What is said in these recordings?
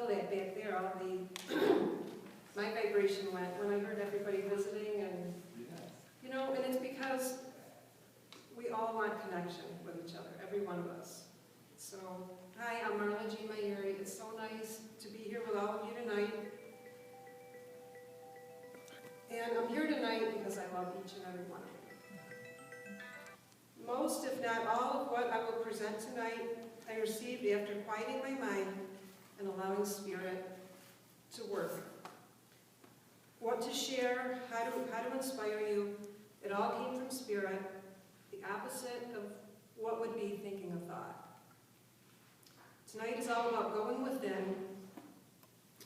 feel that back there, all the, my vibration went when I heard everybody visiting, and, you know, and it's because we all want connection with each other, every one of us. So, hi, I'm Marla Maiuri. It's so nice to be here with all of you tonight. And I'm here tonight because I love each and every one of you. Most, if not all, of what I will present tonight, I received after quieting my mind and allowing Spirit to work. What to share, how to inspire you, it all came from Spirit, the opposite of what would be thinking a thought. Tonight is all about going within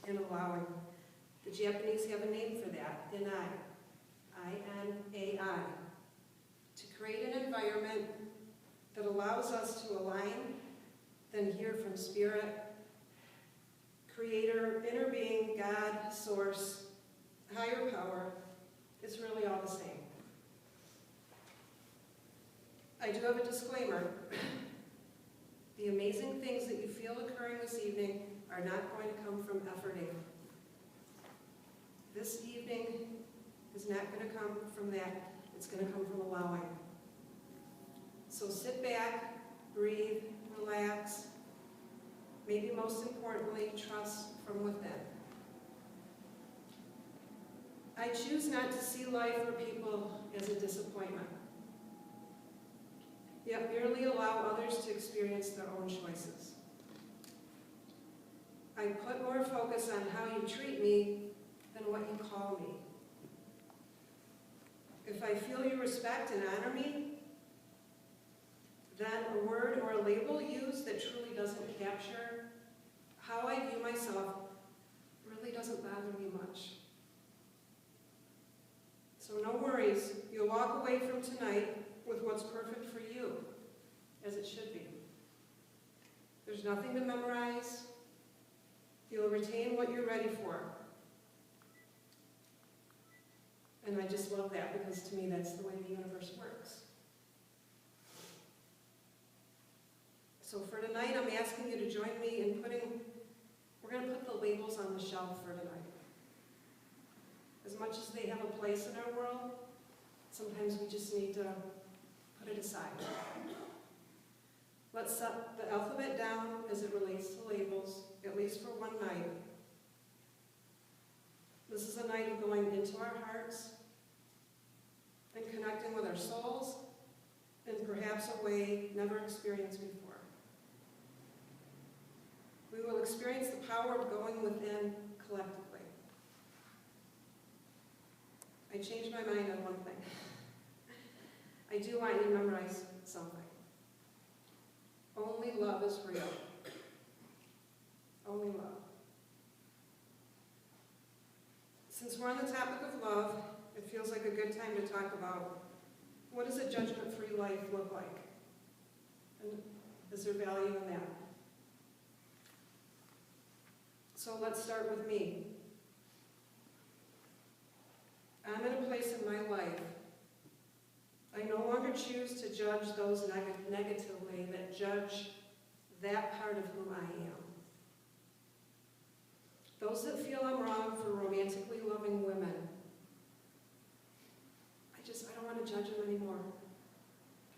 and allowing. The Japanese have a name for that, Inai, I-N-A-I, to create an environment that allows us to align, then hear from Spirit, Creator, inner being, God, Source, higher power. It's really all the same. I do have a disclaimer. The amazing things that you feel occurring this evening are not going to come from efforting. This evening is not going to come from that. It's going to come from allowing. So sit back, breathe, relax. Maybe most importantly, trust from within. I choose not to see life or people as a disappointment, yet merely allow others to experience their own choices. I put more focus on how you treat me than what you call me. If I feel you respect and honor me, then a word or a label used that truly doesn't capture how I view myself really doesn't bother me much. So no worries, you'll walk away from tonight with what's perfect for you, as it should be. There's nothing to memorize. You'll retain what you're ready for. And I just love that, because to me that's the way the universe works. So for tonight, I'm asking you to join me in we're going to put the labels on the shelf for tonight. As much as they have a place in our world, sometimes we just need to put it aside. Let's set the alphabet down as it relates to labels, at least for one night. This is a night of going into our hearts and connecting with our souls in perhaps a way never experienced before. We will experience the power of going within collectively. I changed my mind on one thing. I do want you to memorize something. Only love is real. Only love. Since we're on the topic of love, it feels like a good time to talk about what does a judgment-free life look like? And is there value in that? So let's start with me. I'm in a place in my life. I no longer choose to judge those negatively that judge that part of who I am. Those that feel I'm wrong for romantically loving women, I don't want to judge them anymore.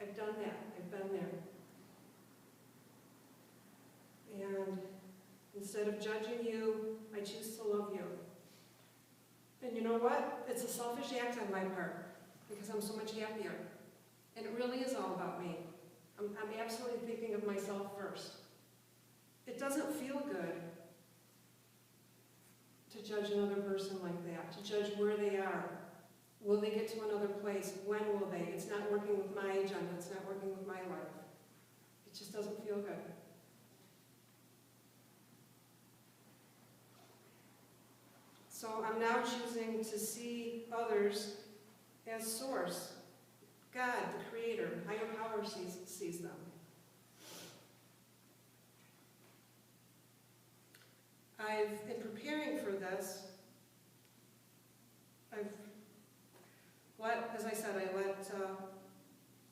I've done that. I've been there. And instead of judging you, I choose to love you. And you know what? It's a selfish act on my part, because I'm so much happier. And it really is all about me. I'm absolutely thinking of myself first. It doesn't feel good to judge another person like that, to judge where they are. Will they get to another place? When will they? It's not working with my agenda. It's not working with my life. It just doesn't feel good. So I'm now choosing to see others as source. God, the Creator, higher power sees them. In preparing for this, as I said, I let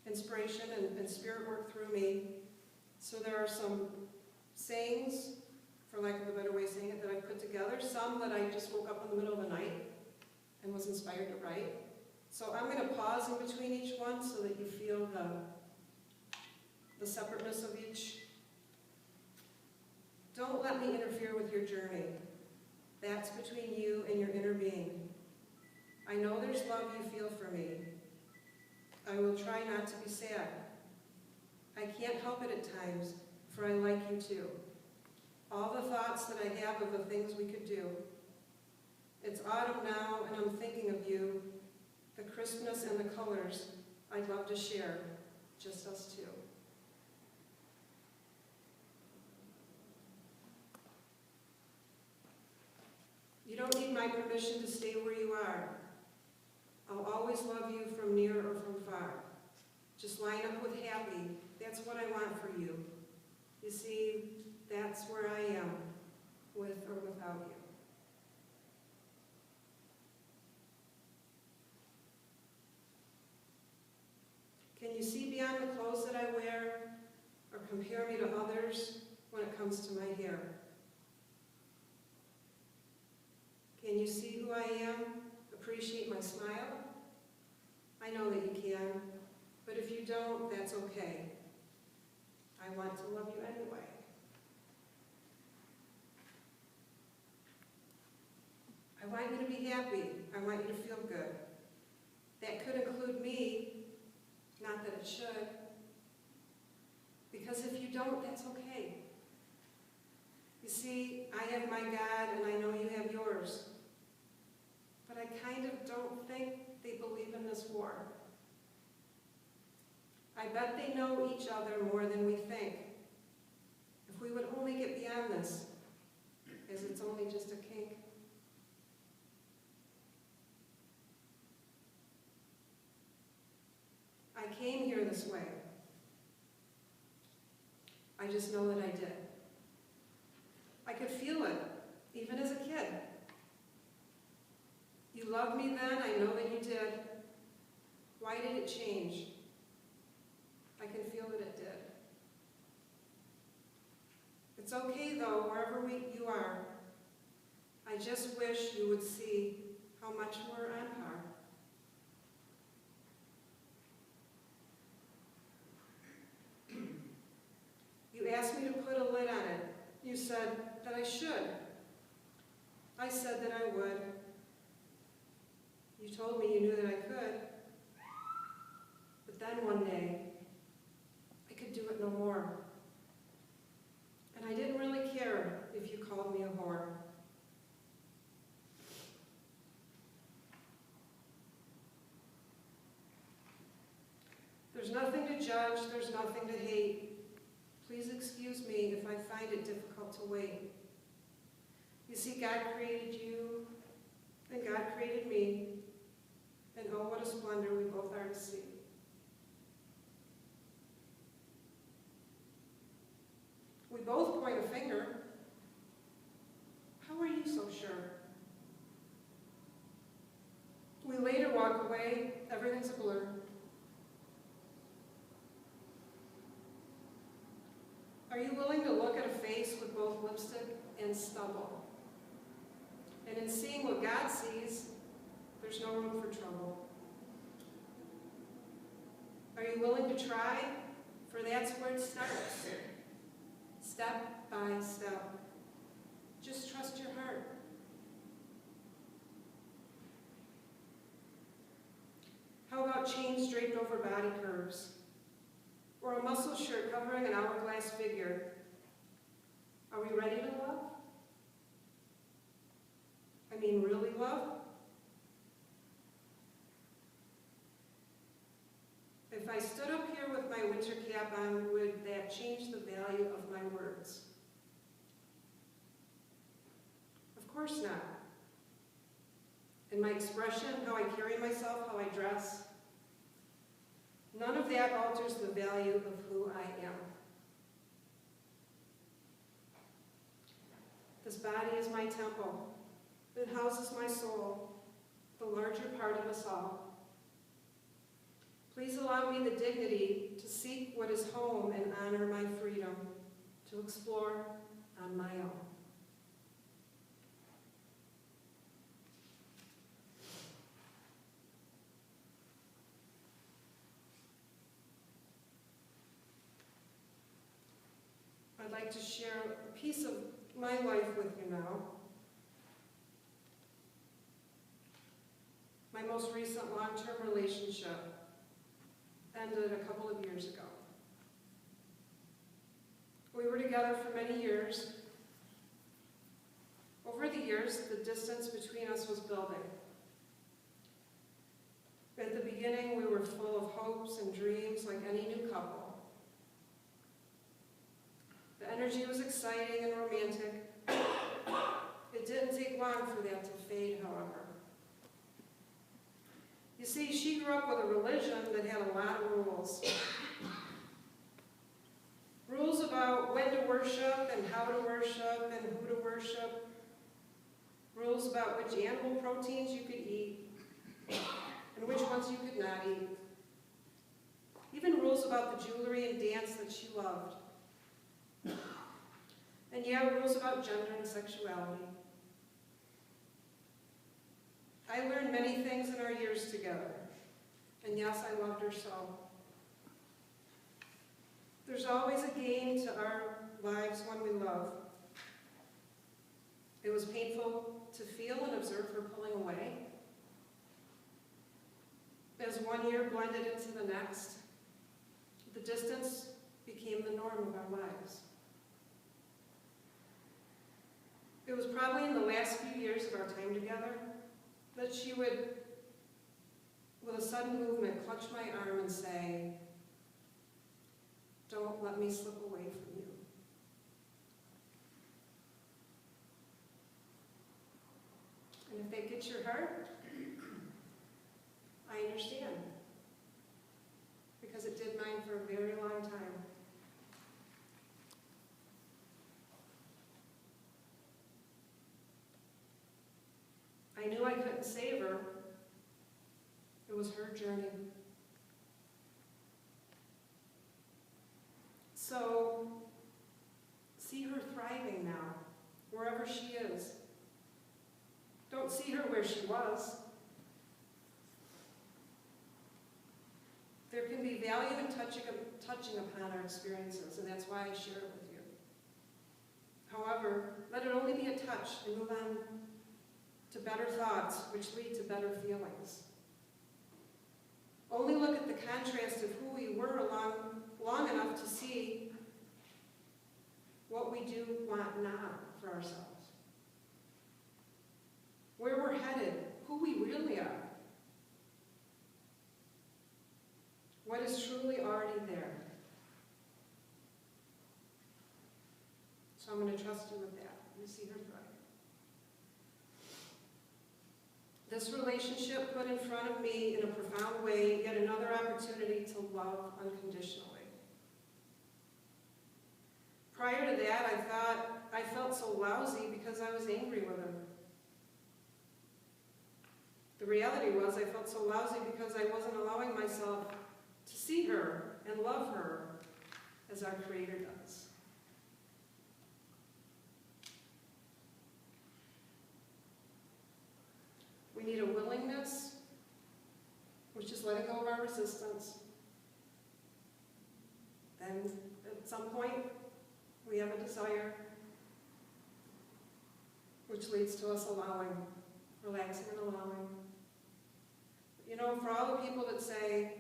inspiration and spirit work through me. So there are some sayings for lack of a better way of saying it, that I've put together. Some that I just woke up in the middle of the night and was inspired to write. So I'm going to pause in between each one so that you feel the separateness of each. Don't let me interfere with your journey. That's between you and your inner being. I know there's love you feel for me. I will try not to be sad. I can't help it at times, for I like you too. All the thoughts that I have of the things we could do. It's autumn now, and I'm thinking of you, the crispness and the colors I'd love to share, just us two. You don't need my permission to stay where you are. I'll always love you from near or from far. Just line up with happy. That's what I want for you. You see, that's where I am, with or without you. Can you see beyond the clothes that I wear or compare me to others when it comes to my hair? Can you see who I am? Appreciate my smile? I know that you can, but if you don't, that's okay. I want to love you anyway. I want you to be happy. I want you to feel good. That could include me, not that it should. Because if you don't, that's okay. You see, I have my God and I know you have yours. But I kind of don't think they believe in this war. I bet they know each other more than we think. If we would only get beyond this, as it's only just a kink. I came here this way. I just know that I did. I could feel it, even as a kid. You loved me then, I know that you did. Why did it change? I can feel that it did. It's okay though, wherever you are. I just wish you would see how much we're on par. You asked me to put a lid on it. You said that I should. I said that I would. You told me you knew that I could. But then one day, I could do it no more. And I didn't really care if you called me a whore. There's nothing to judge, there's nothing to hate. Please excuse me if I find it difficult to wait. You see, God created you, and God created me, and oh, what a splendor we both are to see. We both point a finger. How are you so sure? We later walk away, everything's a blur. Are you willing to look at a face with both lipstick and stubble? And in seeing what God sees, there's no room for trouble. Are you willing to try? For that's where it starts. Step by step. Just trust your heart. How about chains draped over body curves? Or a muscle shirt covering an hourglass figure? Are we ready to love? I mean, really love? If I stood up here with my winter cap on, would that change the value of my words? Of course not. In my expression, how I carry myself, how I dress, none of that alters the value of who I am. This body is my temple. It houses my soul, the larger part of us all. Please allow me the dignity to seek what is home and honor my freedom to explore on my own. like to share a piece of my life with you now. My most recent long-term relationship ended a couple of years ago. We were together for many years. Over the years, the distance between us was building. At the beginning, we were full of hopes and dreams like any new couple. The energy was exciting and romantic. It didn't take long for that to fade, however. You see, she grew up with a religion that had a lot of rules. Rules about when to worship and how to worship and who to worship. Rules about which animal proteins you could eat and which ones you could not eat. Even rules about the jewelry and dance that she loved. And yeah, rules about gender and sexuality. I learned many things in our years together, and yes, I loved her so. There's always a gain to our lives when we love. It was painful to feel and observe her pulling away. As 1 year blended into the next, the distance became the norm of our lives. It was probably in the last few years of our time together that she would, with a sudden movement, clutch my arm and say, "Don't let me slip away from you." And if that gets your heart, I understand. Because it did mine for a very long time. I knew I couldn't save her. It was her journey. So, see her thriving now, wherever she is. Don't see her where she was. There can be value in touching upon our experiences, and that's why I share it with you. However, let it only be a touch and move on to better thoughts, which lead to better feelings. Only look at the contrast of who we were long enough to see what we do want now for ourselves. Where we're headed, who we really are. What is truly already there. So I'm going to trust you with that. You see her thrive. This relationship put in front of me in a profound way yet another opportunity to love unconditionally. Prior to that, I felt so lousy because I was angry with her. The reality was I felt so lousy because I wasn't allowing myself to see her and love her as our Creator does. We need a willingness, which is letting go of our resistance. Then, at some point, we have a desire, which leads to us allowing, relaxing and allowing. You know, for all the people that say,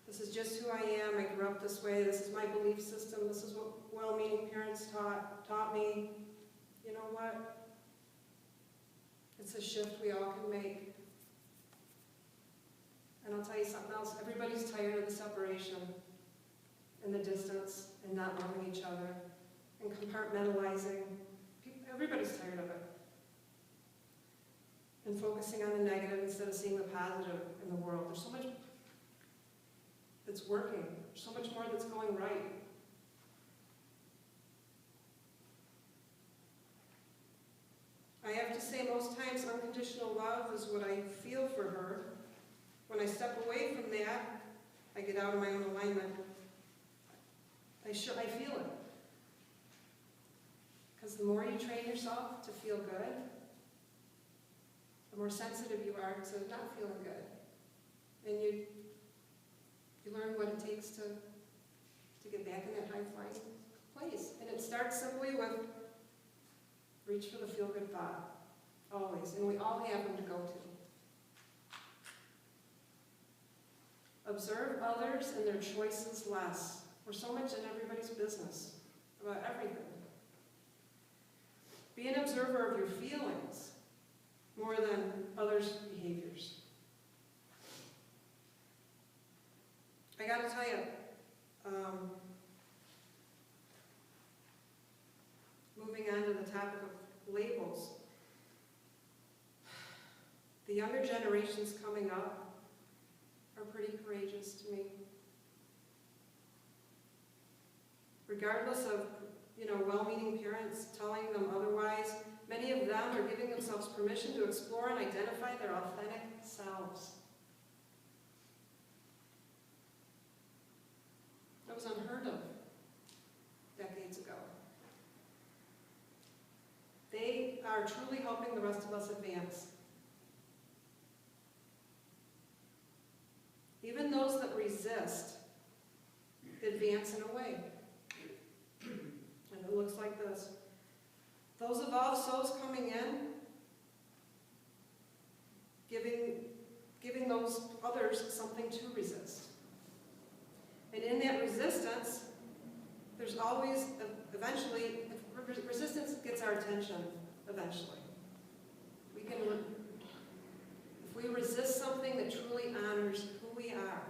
this is just who I am, I grew up this way, this is my belief system, this is what well-meaning parents taught me, you know what? It's a shift we all can make. And I'll tell you something else, everybody's tired of the separation and the distance and not loving each other and compartmentalizing. Everybody's tired of it. And focusing on the negative instead of seeing the positive in the world. There's so much that's working, there's so much more that's going right. I have to say most times unconditional love is what I feel for her. When I step away from that, I get out of my own alignment. I feel it. Because the more you train yourself to feel good, the more sensitive you are to not feeling good. And you learn what it takes to get back in that high-flying place. place. And it starts simply with reach for the feel-good thought, always. And we all have them to go to. Observe others and their choices less. We're so much in everybody's business about everything. Be an observer of your feelings more than others' behaviors. I gotta tell you, moving on to the topic of labels, the younger generations coming up are pretty courageous to me. Regardless of, well-meaning parents telling them otherwise, many of them are giving themselves permission to explore and identify their authentic selves. That was unheard of decades ago. They are truly helping the rest of us advance. Even those that resist advance in a way. And it looks like this. Those evolved souls coming in, giving those others something to resist. And in that resistance, there's always, eventually, resistance gets our attention, eventually. If we resist something that truly honors who we are,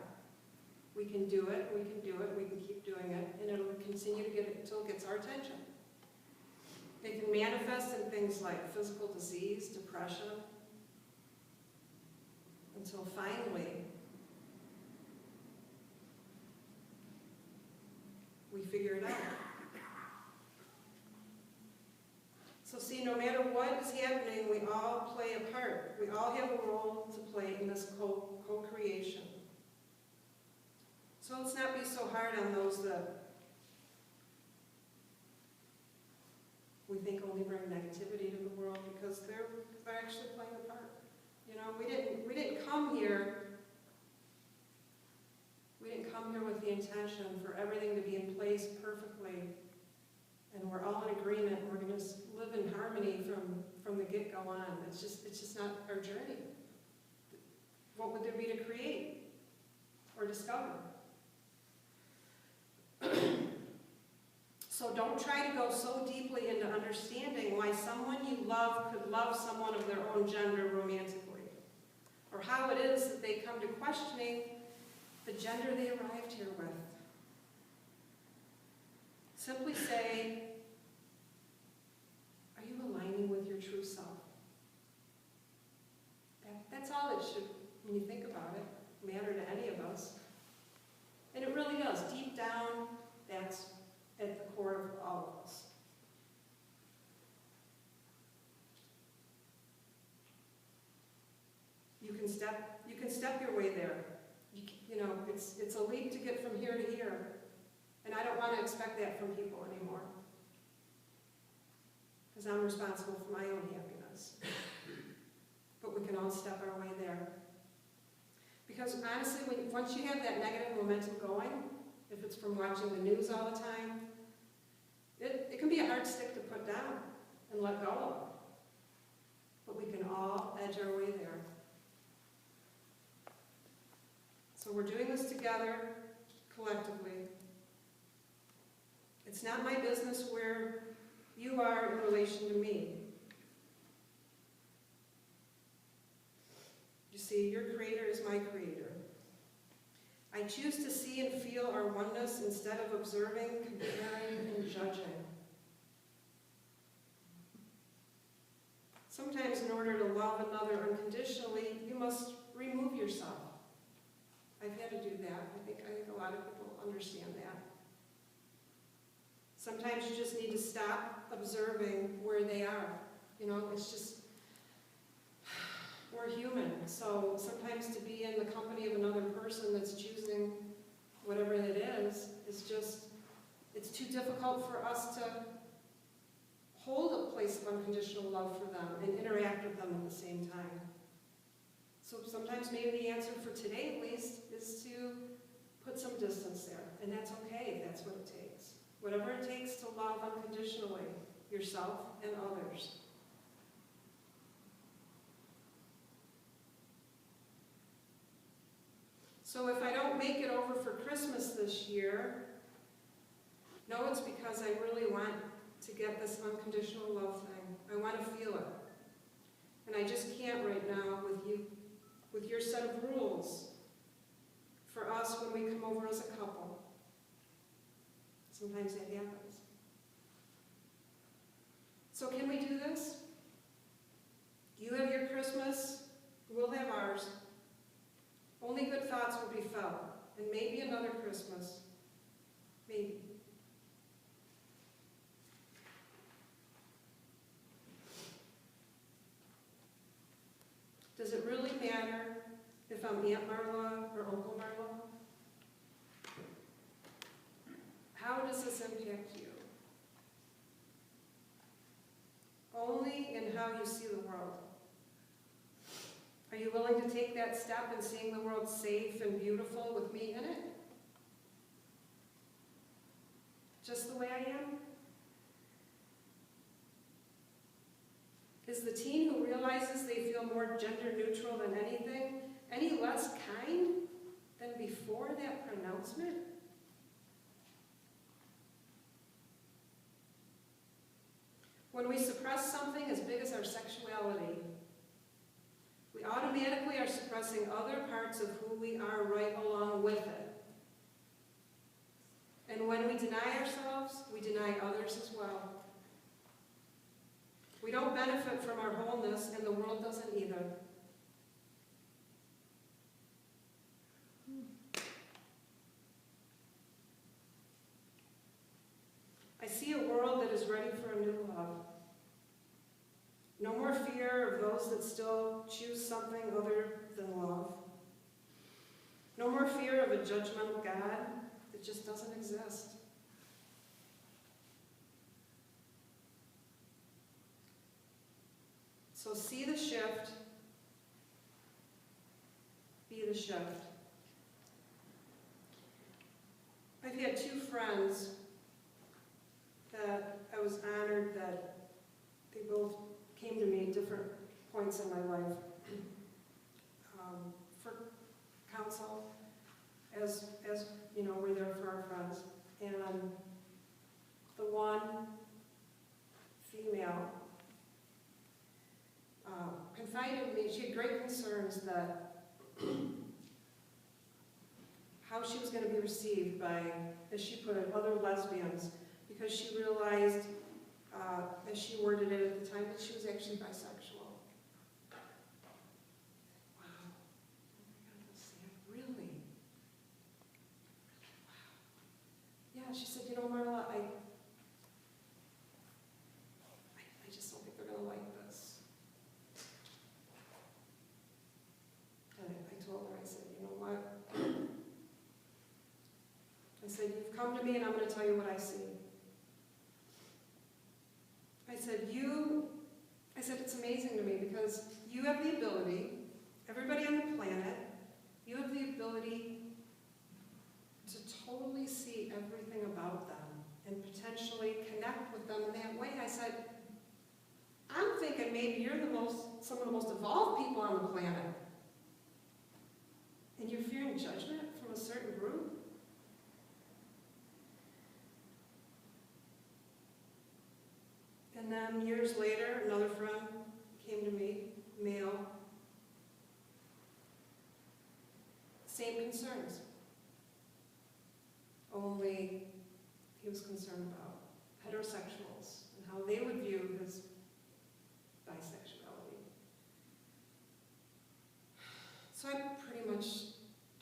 we can do it, we can do it, we can keep doing it, and it'll continue to get it until it gets our attention. It can manifest in things like physical disease, depression, until finally we figure it out. So see, no matter what is happening, we all play a part. We all have a role to play in this co-creation. So let's not be so hard on those that we think only bring negativity to the world, because they're actually playing a part. We didn't come here. We didn't come here with the intention for everything to be in place perfectly, and we're all in agreement. We're going to live in harmony from the get-go on. It's just not our journey. What would there be to create or discover? So don't try to go so deeply into understanding why someone you love could love someone of their own gender romantically, or how it is that they come to questioning the gender they arrived here with. Simply say, are you aligning with your true self? That's all it should, when you think about it, matter to any of us. And it really does. Deep down, that's at the core of all of us. You can step your way there. It's a leap to get from here to here. And I don't want to expect that from people anymore. Because I'm responsible for my own happiness. But we can all step our way there. Because honestly, once you have that negative momentum going, if it's from watching the news all the time, it can be a hard stick to put down and let go of. But we can all edge our way there. So we're doing this together, collectively. It's not my business where you are in relation to me. You see, your creator is my creator. I choose to see and feel our oneness instead of observing, comparing, and judging. Sometimes in order to love another unconditionally, you must remove yourself. I've had to do that. I think a lot of people understand that. Sometimes you just need to stop observing where they are. It's just, we're human. So sometimes to be in the company of another person that's choosing whatever it is just, it's too difficult for us to hold a place of unconditional love for them and interact with them at the same time. So sometimes maybe the answer for today, at least, is to put some distance there. And that's okay if that's what it takes. whatever it takes to love unconditionally yourself and others. So if I don't make it over for Christmas this year, no, it's because I really want to get this unconditional love thing. I want to feel it. And I just can't right now with your set of rules for us when we come over as a couple. Sometimes that happens. So can we do this? You have your Christmas, we'll have ours. Only good thoughts will be felt, and maybe another Christmas. Maybe. Does it really matter if I'm Aunt Marla or Uncle Marla? How does this impact you? Only in how you see the world. Are you willing to take that step in seeing the world safe and beautiful with me in it? Just the way I am? Is the teen who realizes they feel more gender neutral than anything any less kind than before that pronouncement? When we suppress something as big as our sexuality, we automatically are suppressing other parts of who we are right along with it. And when we deny ourselves, we deny others as well. We don't benefit from our wholeness, and the world doesn't either. I see a world that is ready for a new love. No more fear of those that still choose something other than love. No more fear of a judgmental God that just doesn't exist. So see the shift, be the shift. I've had two friends that I was honored that they both came to me at different points in my life for counsel, as you know, we're there for our friends. And the one female confided in me. She had great concerns that how she was going to be received by, as she put it, other lesbians, because she realized, as she worded it at the time, that she was actually bisexual. Wow. Oh my God, Sam, really? Wow. Yeah, she said, you know, Marla, I just don't think they're going to like this. And I told her, I said, you know what? I said, you've come to me and I'm going to tell you what I see. I said, it's amazing to me because you have the ability, everybody on the planet, you have the ability to totally see everything about them and potentially connect with them in that way. I said, I'm thinking maybe you're some of the most evolved people on the planet. And you're fearing judgment from a certain group? And then years later, another friend came to me, male, same concerns. Only he was concerned about heterosexuals and how they would view his bisexuality. So I pretty much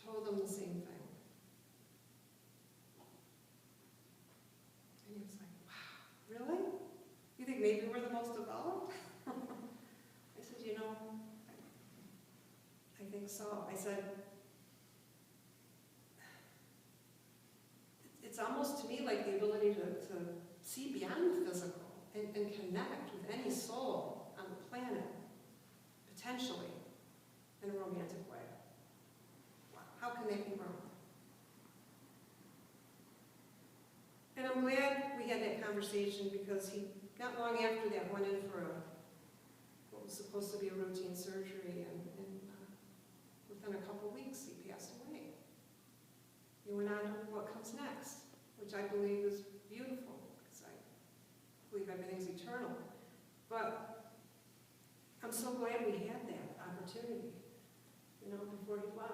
told him the same thing. And he was like, wow, really? You think maybe we're the most evolved? I said, you know, I think so. I said, it's almost to me like the ability to see beyond the physical and connect with any soul on the planet, potentially, in a romantic way. Wow. How can that be wrong? And I'm glad we had that conversation because he, not long after that, went in for what was supposed to be a routine surgery, and within a couple weeks he passed away. He went on to what comes next, which I believe is beautiful, because I believe everything's eternal. But I'm so glad we had that opportunity, before he left.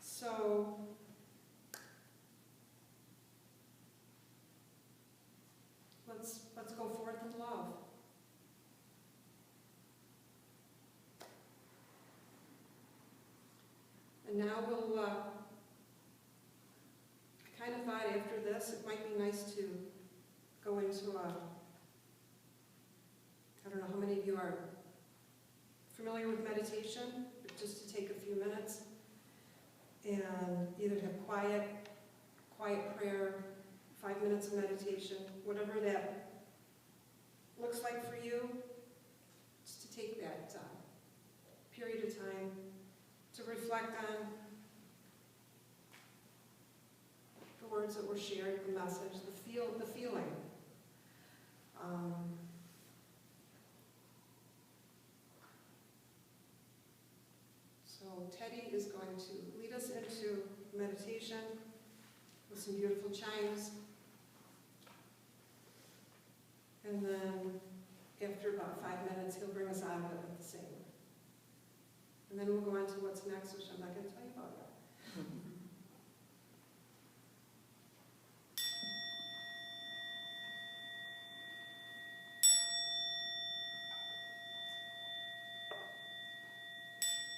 So, let's go forth in love. And now we'll, I kind of thought after this it might be nice to go into I don't know how many of you are familiar with meditation, but just to take a few minutes and either have quiet prayer, 5 minutes of meditation, whatever that looks like for you, just to take that period of time to reflect on the words that were shared, the message, the feeling. So Teddy is going to lead us into meditation with some beautiful chimes. And then after about 5 minutes, he'll bring us out of it with the same. And then we'll go on to what's next, which I'm not